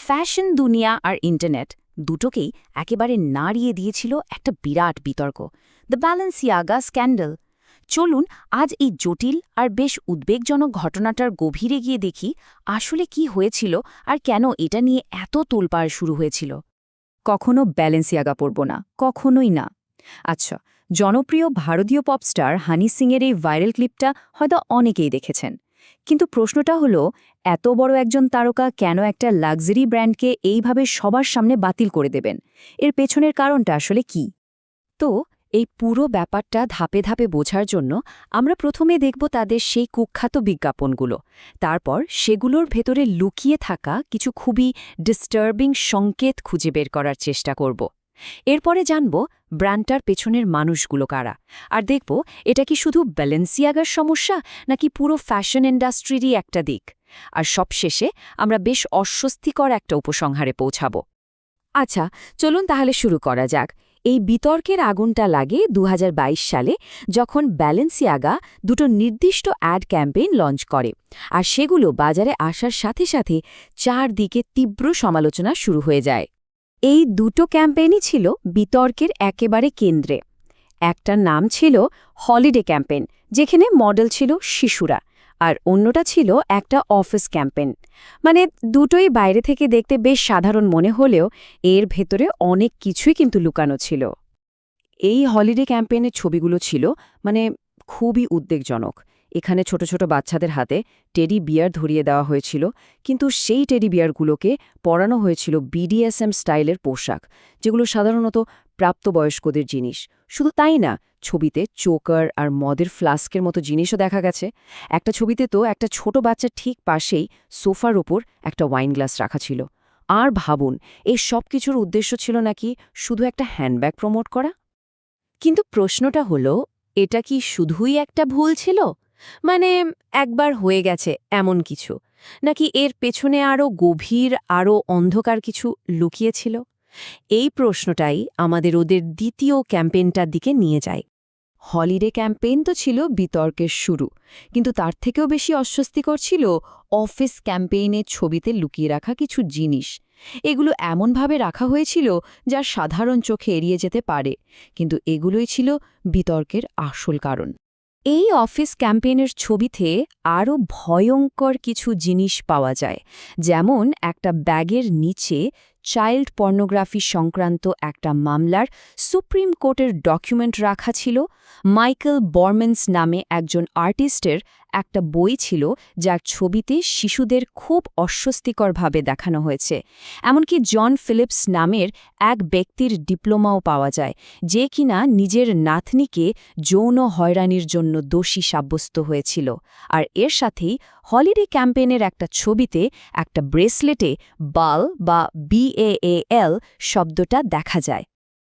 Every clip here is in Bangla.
ফ্যাশন দুনিয়া আর ইন্টারনেট দুটোকেই একেবারে নাড়িয়ে দিয়েছিল একটা বিরাট বিতর্ক, দ্য ব্যালেন্সিয়াগা স্ক্যান্ডাল। চলুন আজ এই জটিল আর বেশ উদ্বেগজনক ঘটনাটার গভীরে গিয়ে দেখি আসলে কি হয়েছিল আর কেন এটা নিয়ে এত তোলপাড় শুরু হয়েছিল। কখনো ব্যালেন্সিয়াগা পরব না, কখনোই না। আচ্ছা, জনপ্রিয় ভারতীয় পপস্টার হানি সিংয়ের এই ভাইরাল ক্লিপটা হয়তো অনেকেই দেখেছেন, কিন্তু প্রশ্নটা হলো, এত বড় একজন তারকা কেন একটা লাক্সারি ব্র্যান্ডকে এইভাবে সবার সামনে বাতিল করে দেবেন? এর পেছনের কারণটা আসলে কি? তো এই পুরো ব্যাপারটা ধাপে ধাপে বোঝার জন্য আমরা প্রথমে দেখব তাদের সেই কুখ্যাত বিজ্ঞাপনগুলো, তারপর সেগুলোর ভেতরে লুকিয়ে থাকা কিছু খুবই ডিস্টার্বিং সংকেত খুঁজে বের করার চেষ্টা করব। এরপরে জানব ব্র্যান্ডটার পেছনের মানুষগুলো কারা, আর দেখব এটা কি শুধু ব্যালেন্সিয়াগার সমস্যা নাকি পুরো ফ্যাশন ইন্ডাস্ট্রিরই একটা দিক। আর সবশেষে আমরা বেশ অস্বস্তিকর একটা উপসংহারে পৌঁছাব। আচ্ছা, চলুন তাহলে শুরু করা যাক। এই বিতর্কের আগুনটা লাগে ২০২২ সালে, যখন ব্যালেন্সিয়াগা দুটো নির্দিষ্ট অ্যাড ক্যাম্পেইন লঞ্চ করে, আর সেগুলো বাজারে আসার সাথে সাথে চারদিকে তীব্র সমালোচনা শুরু হয়ে যায়। এই দুটো ক্যাম্পেইনই ছিল বিতর্কের একেবারে কেন্দ্রে। একটার নাম ছিল হলিডে ক্যাম্পেইন, যেখানে মডেল ছিল শিশুরা, আর অন্যটা ছিল একটা অফিস ক্যাম্পেইন। মানে দুটোই বাইরে থেকে দেখতে বেশ সাধারণ মনে হলেও এর ভেতরে অনেক কিছুই কিন্তু লুকানো ছিল। এই হলিডে ক্যাম্পেইনের ছবিগুলো ছিল খুবই উদ্বেগজনক। এখানে ছোট ছোট বাচ্চাদের হাতে টেডি বিয়ার ধরিয়ে দেওয়া হয়েছিল, কিন্তু সেই টেডি বিয়ারগুলোকে পরানো হয়েছিল বিডিএসএম স্টাইলের পোশাক, যেগুলো সাধারণত প্রাপ্তবয়স্কদের জিনিস। শুধু তাই না, ছবিতে চোকার আর মদের ফ্লাস্কের মতো জিনিসও দেখা গেছে। একটা ছবিতে তো একটা ছোট বাচ্চার ঠিক পাশেই সোফার ওপর একটা ওয়াইন গ্লাস রাখা ছিল। আর ভাবুন, এই সব কিছুর উদ্দেশ্য ছিল নাকি শুধু একটা হ্যান্ডব্যাগ প্রমোট করা? কিন্তু প্রশ্নটা হলো, এটা কি শুধুই একটা ভুল ছিল, মানে একবার হয়ে গেছে এমন কিছু, নাকি এর পেছনে আরও গভীর আরও অন্ধকার কিছু লুকিয়েছিল? এই প্রশ্নটাই আমাদের ওদের দ্বিতীয় ক্যাম্পেইনটার দিকে নিয়ে যায়। হলিডে ক্যাম্পেইন তো ছিল বিতর্কের শুরু, কিন্তু তার থেকেও বেশি অস্বস্তিকর ছিল অফিস ক্যাম্পেইনের ছবিতে লুকিয়ে রাখা কিছু জিনিস। এগুলো এমনভাবে রাখা হয়েছিল যা সাধারণ চোখে এড়িয়ে যেতে পারে, কিন্তু এগুলোই ছিল বিতর্কের আসল কারণ। এই অফিস ক্যাম্পেইনের ছবিতে আরও ভয়ঙ্কর কিছু জিনিস পাওয়া যায়, যেমন একটা ব্যাগের নিচে চাইল্ড পর্নোগ্রাফি সংক্রান্ত একটা মামলার সুপ্রিম কোর্টের ডকুমেন্ট রাখা ছিল। মাইকেল বর্মেন্স নামে একজন আর্টিস্টের একটা বই ছিল, যার ছবিতে শিশুদের খুব অস্বস্তিকরভাবে দেখানো হয়েছে। এমনকি জন ফিলিপস নামের এক ব্যক্তির ডিপ্লোমাও পাওয়া যায়, যে কিনা নিজের নাতনিকে যৌন হয়রানির জন্য দোষী সাব্যস্ত হয়েছিল। আর এর সাথেই হলিডে ক্যাম্পেইনের একটা ছবিতে একটা ব্রেসলেটে বাল বা BAAL শব্দটা দেখা যায়।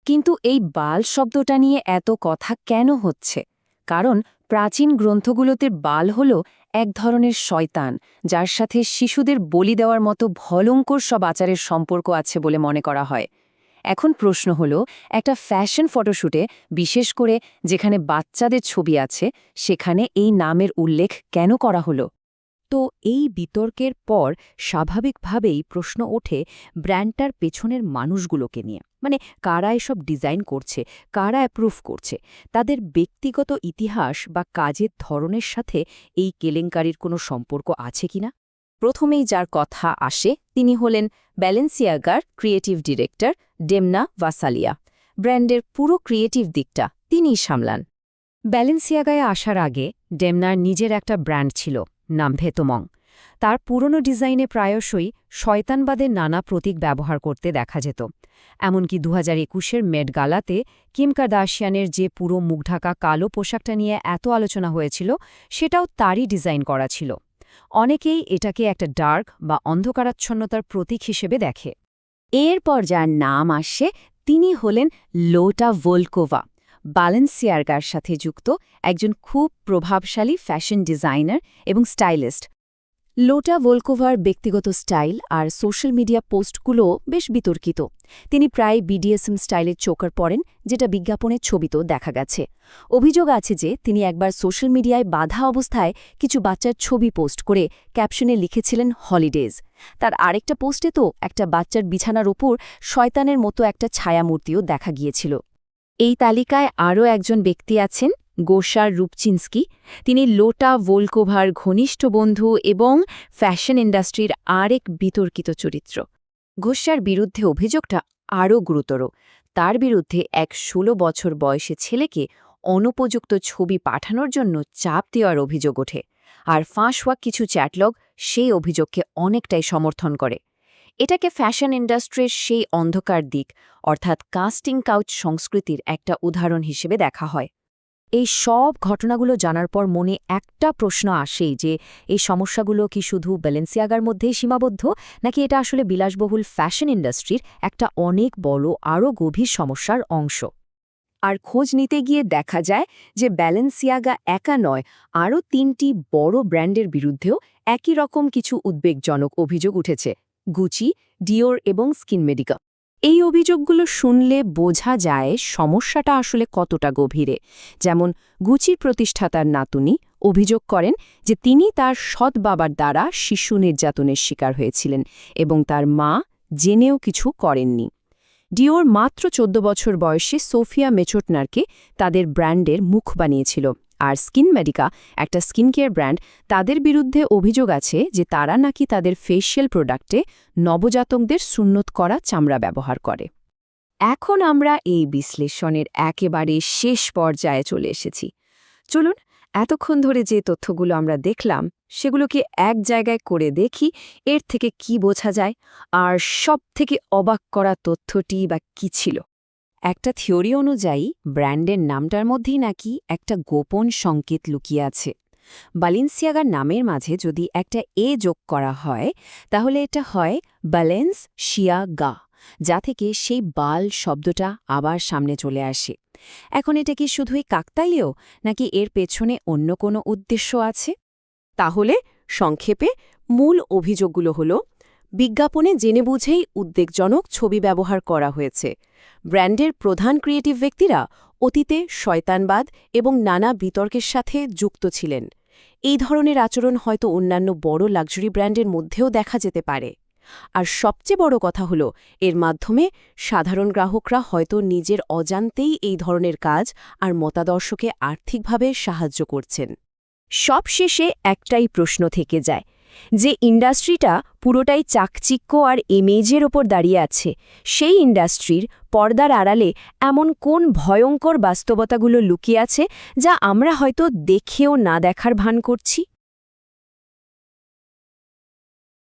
কিন্তু এই বাল শব্দটা নিয়ে এত কথা কেন হচ্ছে? কারণ প্রাচীন গ্রন্থগুলোতে বাল হল এক ধরনের শয়তান, যার সাথে শিশুদের বলি দেওয়ার মতো ভয়ঙ্কর সব আচারের সম্পর্ক আছে বলে মনে করা হয়। এখন প্রশ্ন হল, একটা ফ্যাশন ফটোশ্যুটে, বিশেষ করে যেখানে বাচ্চাদের ছবি আছে, সেখানে এই নামের উল্লেখ কেন করা হলো? তো এই বিতর্কের পর স্বাভাবিকভাবেই প্রশ্ন ওঠে ব্র্যান্ডটার পেছনের মানুষগুলোকে নিয়ে। মানে কারা এসব ডিজাইন করছে, কারা অ্যাপ্রুভ করছে, তাদের ব্যক্তিগত ইতিহাস বা কাজের ধরনের সাথে এই কেলেঙ্কারির কোনো সম্পর্ক আছে কিনা। প্রথমেই যার কথা আসে তিনি হলেন ব্যালেন্সিয়াগার ক্রিয়েটিভ ডিরেক্টর ডেমনা ভাসালিয়া। ব্র্যান্ডের পুরো ক্রিয়েটিভ দিকটা তিনিই সামলান। ব্যালেন্সিয়াগায় আসার আগে ডেমনার নিজের একটা ব্র্যান্ড ছিল, নাম ভেতমং। তার পুরনো ডিজাইনে প্রায়শই শয়তানবাদের নানা প্রতীক ব্যবহার করতে দেখা যেত। এমনকি ২০২১-এর মেট গালাতে কিম কার্দাশিয়ানের যে পুরো মুখঢাকা কালো পোশাকটা নিয়ে এত আলোচনা হয়েছিল, সেটাও তারই ডিজাইন করা ছিল। অনেকেই এটাকে একটা ডার্ক বা অন্ধকারাচ্ছন্নতার প্রতীক হিসেবে দেখে। এরপর যার নাম আসে তিনি হলেন লোটা ভোলকোভা, ব্যালেন্সিয়াগার সাথে যুক্ত একজন খুব প্রভাবশালী ফ্যাশন ডিজাইনার এবং স্টাইলিস্ট। লোটা ভোলকোভার ব্যক্তিগত স্টাইল আর সোশ্যাল মিডিয়া পোস্টগুলো বেশ বিতর্কিত। তিনি প্রায় বিডিএসএম স্টাইলের চোকার পরেন, যেটা বিজ্ঞাপনের ছবিতেও দেখা গেছে। অভিযোগ আছে যে তিনি একবার সোশ্যাল মিডিয়ায় বাধা অবস্থায় কিছু বাচ্চার ছবি পোস্ট করে ক্যাপশনে লিখেছিলেন হলিডেজ। তার আরেকটা পোস্টে তো একটা বাচ্চার বিছানার ওপর শয়তানের মতো একটা ছায়ামূর্তিও দেখা গিয়েছিল। এই তালিকায় আরও একজন ব্যক্তি আছেন, গোসার রুবচিন্সকি। তিনি লোটা ভোলকোভার ঘনিষ্ঠ বন্ধু এবং ফ্যাশন ইন্ডাস্ট্রির আরেক বিতর্কিত চরিত্র। গোসার বিরুদ্ধে অভিযোগটা আরও গুরুতর। তার বিরুদ্ধে এক ১৬ বছর বয়সী ছেলেকে অনুপযুক্ত ছবি পাঠানোর জন্য চাপ দেওয়ার অভিযোগ ওঠে, আর ফাঁস হওয়া কিছু চ্যাটলগ সেই অভিযোগকে অনেকটাই সমর্থন করে। এটাকে ফ্যাশন ইন্ডাস্ট্রির সেই অন্ধকার দিক, অর্থাৎ কাস্টিং কাউচ সংস্কৃতির একটা উদাহরণ হিসেবে দেখা হয়। এই সব ঘটনাগুলো জানার পর মনে একটা প্রশ্ন আসেই যে এই সমস্যাগুলো কি শুধু ব্যালেন্সিয়াগার মধ্যেই সীমাবদ্ধ, নাকি এটা আসলে বিলাসবহুল ফ্যাশন ইন্ডাস্ট্রির একটা অনেক বড় আরও গভীর সমস্যার অংশ। আর খোঁজ নিতে গিয়ে দেখা যায় যে ব্যালেন্সিয়াগা একা নয়, আরও ৩টি বড় ব্র্যান্ডের বিরুদ্ধেও একই রকম কিছু উদ্বেগজনক অভিযোগ উঠেছে: গুচি, ডিওর এবং স্কিন মেডিকা। এই অভিযোগগুলো শুনলে বোঝা যায় সমস্যাটা আসলে কতটা গভীরে। যেমন গুচির প্রতিষ্ঠাতার নাতুনি অভিযোগ করেন যে তিনি তার সৎ বাবার দ্বারা শিশু নির্যাতনের শিকার হয়েছিলেন এবং তার মা জেনেও কিছু করেননি। ডিওর মাত্র ১৪ বছর বয়সে সোফিয়া মেচোটনারকে তাদের ব্র্যান্ডের মুখ বানিয়েছিল। আর স্কিন মেডিকা, একটা স্কিন কেয়ার ব্র্যান্ড, তাদের বিরুদ্ধে অভিযোগ আছে যে তারা নাকি তাদের ফেসিয়াল প্রোডাক্টে নবজাতকদের সুন্নত করা চামড়া ব্যবহার করে। এখন আমরা এই বিশ্লেষণের একেবারে শেষ পর্যায়ে চলে এসেছি। চলুন এতক্ষণ ধরে যে তথ্যগুলো আমরা দেখলাম সেগুলোকে এক জায়গায় করে দেখি এর থেকে কি বোঝা যায়, আর সবথেকে অবাক করা তথ্যটি বা কী ছিল। একটা থিওরি অনুযায়ী ব্র্যান্ডের নামটার মধ্যেই নাকি একটা গোপন সংকেত লুকিয়ে আছে। বালেন্সিয়াগার নামের মাঝে যদি একটা এ যোগ করা হয় তাহলে এটা হয় বালেন্সিয়াগা, যা থেকে সেই বাল শব্দটা আবার সামনে চলে আসে। এখন এটা কি শুধুই কাকতালীয়, নাকি এর পেছনে অন্য কোনো উদ্দেশ্য আছে? তাহলে সংক্ষেপে মূল অভিযোগগুলো হলো: বিজ্ঞাপনে জেনে বুঝেই উদ্বেগজনক ছবি ব্যবহার করা হয়েছে। ব্র্যান্ডের প্রধান ক্রিয়েটিভ ব্যক্তিরা অতীতে শয়তানবাদ এবং নানা বিতর্কের সাথে যুক্ত ছিলেন। এই ধরনের আচরণ হয়তো অন্যান্য বড় লাক্সারি ব্র্যান্ডের মধ্যেও দেখা যেতে পারে। আর সবচেয়ে বড় কথা হলো, এর মাধ্যমে সাধারণ গ্রাহকরা হয়তো নিজের অজান্তেই এই ধরনের কাজ আর মতাদর্শকে আর্থিকভাবে সাহায্য করছেন। সবশেষে একটাই প্রশ্ন থেকে যায়, যে ইন্ডাস্ট্রিটা পুরোটাই চাকচিক্য আর ইমেজের ওপর দাঁড়িয়ে আছে, সেই ইন্ডাস্ট্রির পর্দার আড়ালে এমন কোন ভয়ঙ্কর বাস্তবতাগুলো লুকিয়ে আছে যা আমরা হয়তো দেখেও না দেখার ভান করছি?